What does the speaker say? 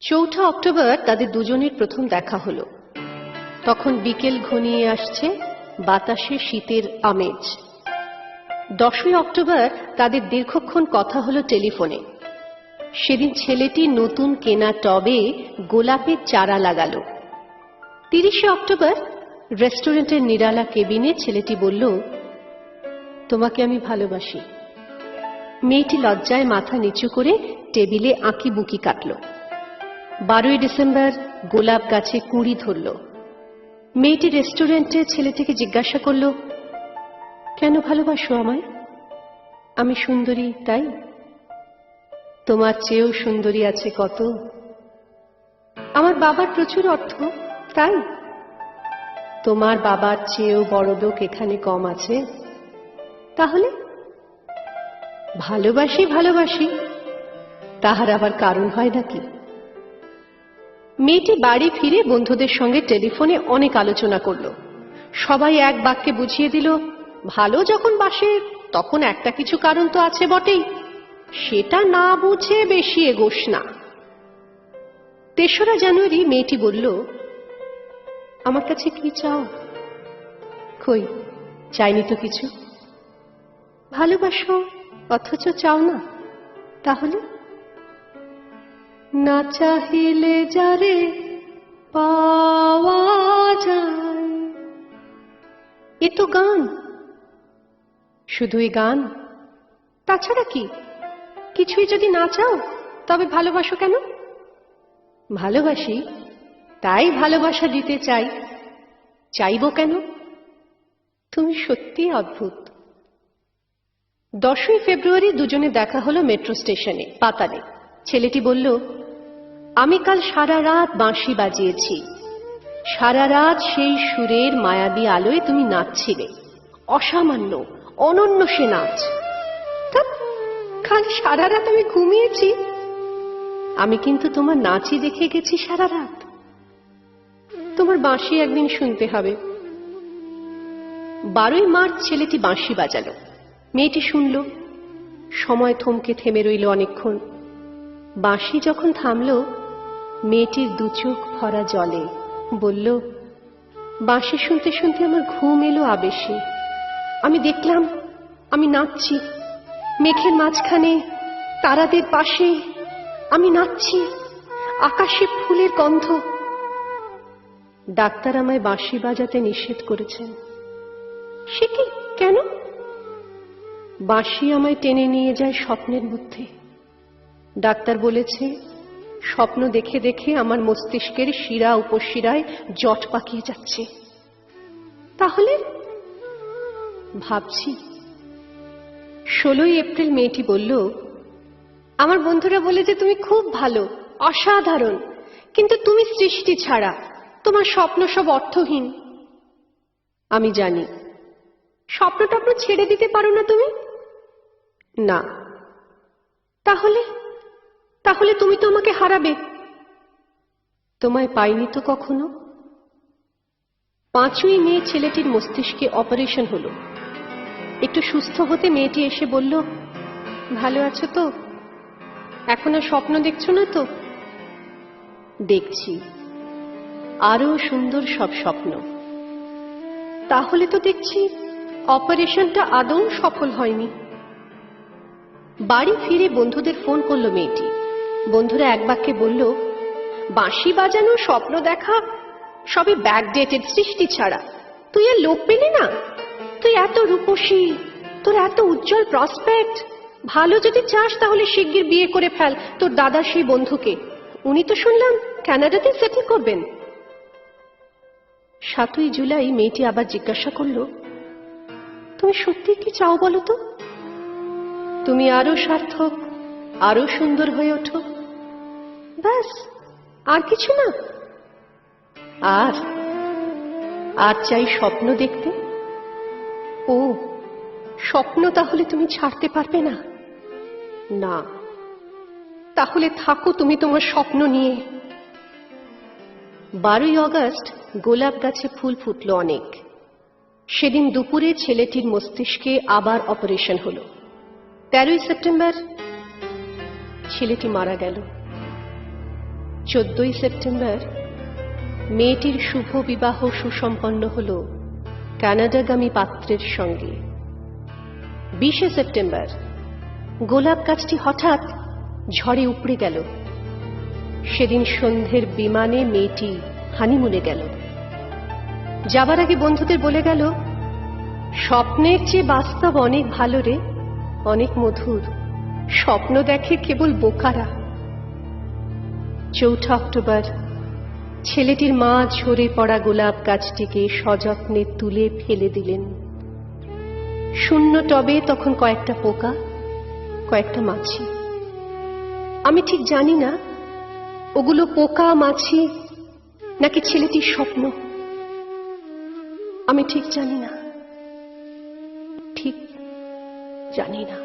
4 October তাদের দুজনের প্রথম দেখা হলো। তখন বিকেল ঘনিয়ে আসছে, বাতাসে শীতের আমেজ। 10 অক্টোবর তাদের দীর্ঘক্ষণ কথা হলো টেলিফোনে। সেদিন ছেলেটি নতুন কেনা টবে গোলাপের চারা লাগালো। 30 অক্টোবর রেস্টুরেন্টের নিরালা কেবিনে ছেলেটি বলল, তোমাকে আমি ভালোবাসি। মেয়েটি লজ্জায় মাথা নিচু করে টেবিলে আঁকি বুকি কাটল। 12 ডিসেম্বর গোলাপ গাছে কুঁড়ি ধরল। মেয়েটি রেস্টুরেন্টে ছেলেটিকে জিজ্ঞাসা করল, কেন ভালোবাসো আমায়? আমি সুন্দরী তাই? তোমার চেয়েও সুন্দরী আছে কত। আমার বাবার প্রচুর অর্থ তাই? তোমার বাবার চেয়েও বড়লোক এখানে কম আছে। তাহলে ভালোবাসি ভালোবাসি, তাহার আবার কারণ হয় নাকি? মেয়েটি বাড়ি ফিরে বন্ধুদের সঙ্গে টেলিফোনে অনেক আলোচনা করল। সবাই এক বাক্যে বুঝিয়ে দিল, ভালো যখন বাসে তখন একটা কিছু কারণ তো আছে বটেই, সেটা না বুঝে বেশি এগোস না। 3 জানুয়ারি মেয়েটি বলল, আমার কাছে কি চাও? কই, চাইনি তো কিছু। ভালোবাসো অথচ চাও না, তাহলে? না চাহিলে যারে পাওয়া যায়। এ তো গান। শুধুই গান? তাছাড়া কি? কিছুই যদি না চাও তবে ভালোবাসো কেন? ভালোবাসি তাই ভালোবাসা দিতে চাই। চাইব কেন? তুমি সত্যি অদ্ভুত। 10 ফেব্রুয়ারি দুজনে দেখা হলো মেট্রো স্টেশনে, পাতালে। ছেলেটি বলল, আমি কাল সারা রাত বাঁশি বাজিয়েছি। সারা রাত সেই সুরের মায়াবী আলোয় তুমি নাচছিলে। অসামান্য, অনন্য সে নাচ। কাল সারা রাত আমি ঘুমিয়েছি। আমি কিন্তু তোমার নাচই দেখে গেছি সারা রাত। তোমার বাঁশি একদিন শুনতে হবে। 12 মার্চ ছেলেটি বাঁশি বাজালো। মেয়েটি শুনল। সময় থমকে থেমে রইল অনেকক্ষণ। বাঁশি যখন থামল, মেয়েটির দুচোখ ভরা জলে। বলল, বাঁশি শুনতে শুনতে আমার ঘুম এলো আবেশে। আমি দেখলাম আমি নাচছি মেঘের মাঝখানে, তারাদের পাশে। আমি নাচছি, আকাশে ফুলের গন্ধ। ডাক্তার আমায় বাঁশি বাজাতে নিষেধ করেছেন। সে কি, কেন? বাঁশি আমায় টেনে নিয়ে যায় স্বপ্নের মধ্যে। ডাক্তার বলেছে, স্বপ্ন দেখে দেখে আমার মস্তিষ্কের শিরা উপশিরায় জট পাকিয়ে যাচ্ছে। তাহলে ভাবছি। 16 এপ্রিল মেয়েটি বলল, আমার বন্ধুরা বলে যে তুমি খুব ভালো, অসাধারণ, কিন্তু তুমি সৃষ্টি ছাড়া, তোমার স্বপ্ন সব অর্থহীন। আমি জানি। স্বপ্ন টপ্ন ছেড়ে দিতে পারো না তুমি? না। তাহলে তুমি তো আমাকে হারাবে। তোমায় পাইনি তো কখনো। 5ই মে ছেলেটির মস্তিষ্কে অপারেশন হলো। একটু সুস্থ হতে মেয়েটি এসে বলল, ভালো আছো তো? এখন আর স্বপ্ন দেখছো না তো? দেখছি, আরো সুন্দর সব স্বপ্ন। তাহলে তো দেখছি অপারেশনটা আদৌ সফল হয়নি। বাড়ি ফিরে বন্ধুদের ফোন করলো মেয়েটি। বন্ধুরা এক বাক্যে বলল, বাঁশি বাজানো, স্বপ্ন দেখা সবই ব্যাকডেটেড, সৃষ্টি ছাড়া। তুই আর লোক পেলি না? তুই এত রূপসী, তোর এত উজ্জ্বল প্রসপেক্ট। ভালো যদি চাস তাহলে শিগগির বিয়ে করে ফেল তোর দাদার সেই বন্ধুকে। উনি তো শুনলাম কানাডাতে সেটেল করবেন। 7 জুলাই মেয়েটি আবার জিজ্ঞাসা করল, তুমি সত্যি কি চাও বলো তো? তুমি আরো সার্থক, আরো সুন্দর হয়ে ওঠো, ব্যাস, আর কিছু না? আর চাই স্বপ্ন দেখতে। ও, স্বপ্ন তাহলে তুমি ছাড়তে পারবে না? না। তাহলে থাকো তুমি তোমার স্বপ্ন নিয়ে। 12 আগস্ট গোলাপ গাছে ফুল ফুটল অনেক। সেদিন দুপুরে ছেলেটির মস্তিষ্কে আবার অপারেশন হলো। 13 সেপ্টেম্বর ছেলেটি মারা গেল। 14ই সেপ্টেম্বর মেয়েটির শুভ বিবাহ সুসম্পন্ন হল কানাডাগামী পাত্রের সঙ্গে। 20শে সেপ্টেম্বর গোলাপ গাছটি হঠাৎ ঝড়ে উপড়ে গেল। সেদিন সন্ধ্যের বিমানে মেয়েটি হানিমুনে গেল। যাবার আগে বন্ধুদের বলে গেল, স্বপ্নের চেয়ে বাস্তব অনেক ভালো রে, অনেক মধুর। স্বপ্ন দেখে কেবল বোকারা। 4 অক্টোবর ছেলেটির মা ঝরে পড়া গোলাপ গাছটিকে সযত্নে তুলে ফেলে দিলেন। শূন্য টবে তখন কয়েকটা পোকা, কয়েকটা মাছি। আমি ঠিক জানি না ওগুলো পোকা মাছি নাকি ছেলেটির স্বপ্ন। আমি ঠিক জানি না, ঠিক জানি না।